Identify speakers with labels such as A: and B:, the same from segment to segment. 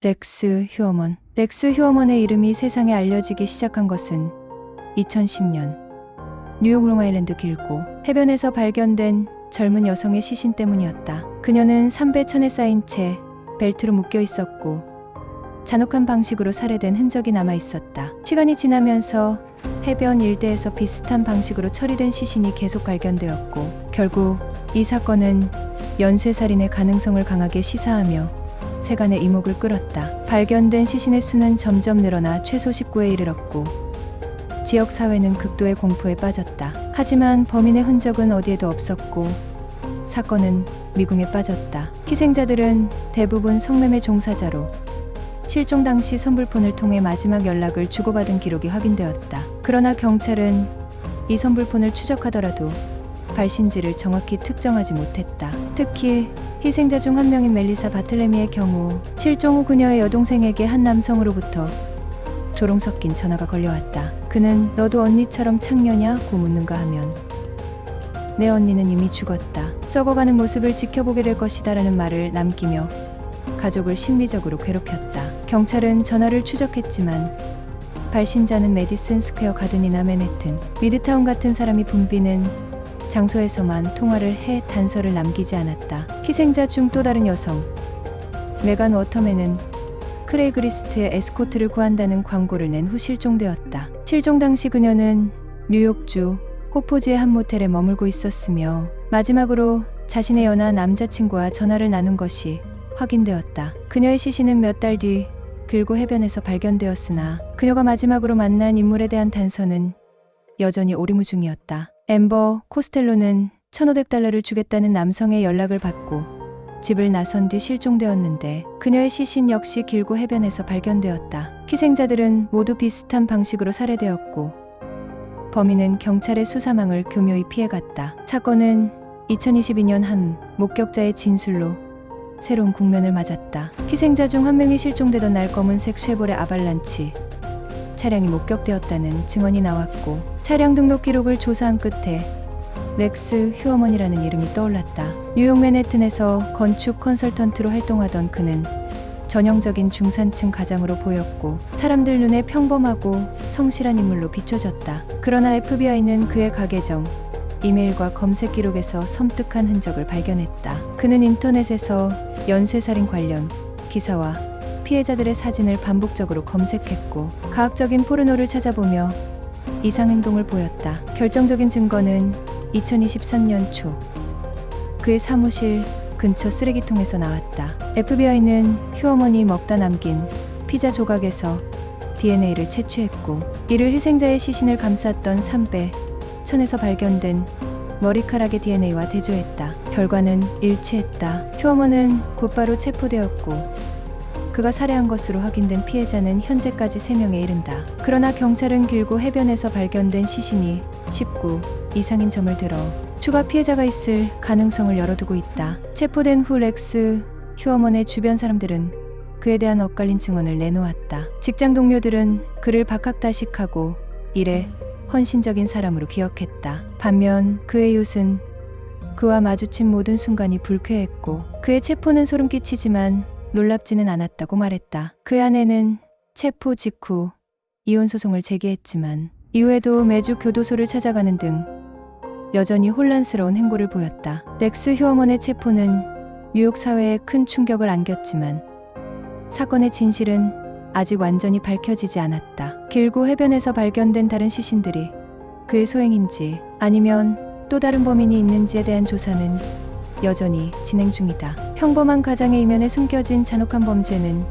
A: 렉스 휴어먼. 렉스 휴어먼의 이름이 세상에 알려지기 시작한 것은 2010년 뉴욕 롱아일랜드 길고 해변에서 발견된 젊은 여성의 시신 때문이었다. 그녀는 삼배천에 쌓인 채 벨트로 묶여 있었고 잔혹한 방식으로 살해된 흔적이 남아 있었다. 시간이 지나면서 해변 일대에서 비슷한 방식으로 처리된 시신이 계속 발견되었고 결국 이 사건은 연쇄살인의 가능성을 강하게 시사하며 세간의 이목을 끌었다. 발견된 시신의 수는 점점 늘어나 최소 19에 이르렀고 지역 사회는 극도의 공포에 빠졌다. 하지만 범인의 흔적은 어디에도 없었고 사건은 미궁에 빠졌다. 희생자들은 대부분 성매매 종사자로 실종 당시 선불폰을 통해 마지막 연락을 주고받은 기록이 확인되었다. 그러나 경찰은 이 선불폰을 추적하더라도 발신지를 정확히 특정하지 못했다. 특히 희생자 중 한 명인 멜리사 바틀레미의 경우 실종 후 그녀의 여동생에게 한 남성으로부터 조롱 섞인 전화가 걸려왔다. 그는 너도 언니처럼 창녀냐?고 묻는가 하면 내 언니는 이미 죽었다. 썩어가는 모습을 지켜보게 될 것이다 라는 말을 남기며 가족을 심리적으로 괴롭혔다. 경찰은 전화를 추적했지만 발신자는 메디슨 스퀘어 가든이나 맨해튼, 미드타운 같은 사람이 붐비는 장소에서만 통화를 해 단서를 남기지 않았다. 희생자 중 또 다른 여성 메간 워터맨은 크레이그리스트에 에스코트를 구한다는 광고를 낸 후 실종되었다. 실종 당시 그녀는 뉴욕주 호포즈의 한 모텔에 머물고 있었으며 마지막으로 자신의 연하 남자친구와 전화를 나눈 것이 확인되었다. 그녀의 시신은 몇 달 뒤 길고 해변에서 발견되었으나 그녀가 마지막으로 만난 인물에 대한 단서는 여전히 오리무중이었다. 앰버 코스텔로는 $1,500를 주겠다는 남성의 연락을 받고 집을 나선 뒤 실종되었는데 그녀의 시신 역시 길고 해변에서 발견되었다. 희생자들은 모두 비슷한 방식으로 살해되었고 범인은 경찰의 수사망을 교묘히 피해갔다. 사건은 2022년 한 목격자의 진술로 새로운 국면을 맞았다. 희생자 중 한 명이 실종되던 날 검은색 쉐보레 아발란치 차량이 목격되었다는 증언이 나왔고 차량 등록 기록을 조사한 끝에 렉스 휴어먼이라는 이름이 떠올랐다. 뉴욕 맨해튼에서 건축 컨설턴트로 활동하던 그는 전형적인 중산층 가장으로 보였고 사람들 눈에 평범하고 성실한 인물로 비춰졌다. 그러나 FBI는 그의 가계정, 이메일과 검색 기록에서 섬뜩한 흔적을 발견했다. 그는 인터넷에서 연쇄살인 관련 기사와 피해자들의 사진을 반복적으로 검색했고 가학적인 포르노를 찾아보며 이상 행동을 보였다. 결정적인 증거는 2023년 초 그의 사무실 근처 쓰레기통에서 나왔다. FBI는 휴어먼이 먹다 남긴 피자 조각에서 DNA를 채취했고 이를 희생자의 시신을 감쌌던 삼배 천에서 발견된 머리카락의 DNA와 대조했다. 결과는 일치했다. 휴어먼은 곧바로 체포되었고 그가 살해한 것으로 확인된 피해자는 현재까지 3명에 이른다. 그러나 경찰은 길고 해변에서 발견된 시신이 19 이상인 점을 들어 추가 피해자가 있을 가능성을 열어두고 있다. 체포된 후 렉스 휴어먼의 주변 사람들은 그에 대한 엇갈린 증언을 내놓았다. 직장 동료들은 그를 박학다식하고 일에 헌신적인 사람으로 기억했다. 반면 그의 이웃은 그와 마주친 모든 순간이 불쾌했고 그의 체포는 소름 끼치지만 놀랍지는 않았다고 말했다. 그의 아내는 체포 직후 이혼 소송을 제기했지만 이후에도 매주 교도소를 찾아가는 등 여전히 혼란스러운 행보를 보였다. 렉스 휴어먼의 체포는 뉴욕 사회에 큰 충격을 안겼지만 사건의 진실은 아직 완전히 밝혀지지 않았다. 길고 해변에서 발견된 다른 시신들이 그의 소행인지 아니면 또 다른 범인이 있는지에 대한 조사는 여전히 진행 중이다. 평범한 가장의 이면에 숨겨진 잔혹한 범죄는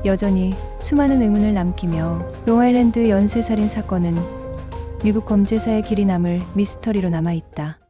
A: 여전히 수많은 의문을 남기며 롱아일랜드 연쇄살인 사건은 미국 범죄사의 길이 남을 미스터리로 남아있다.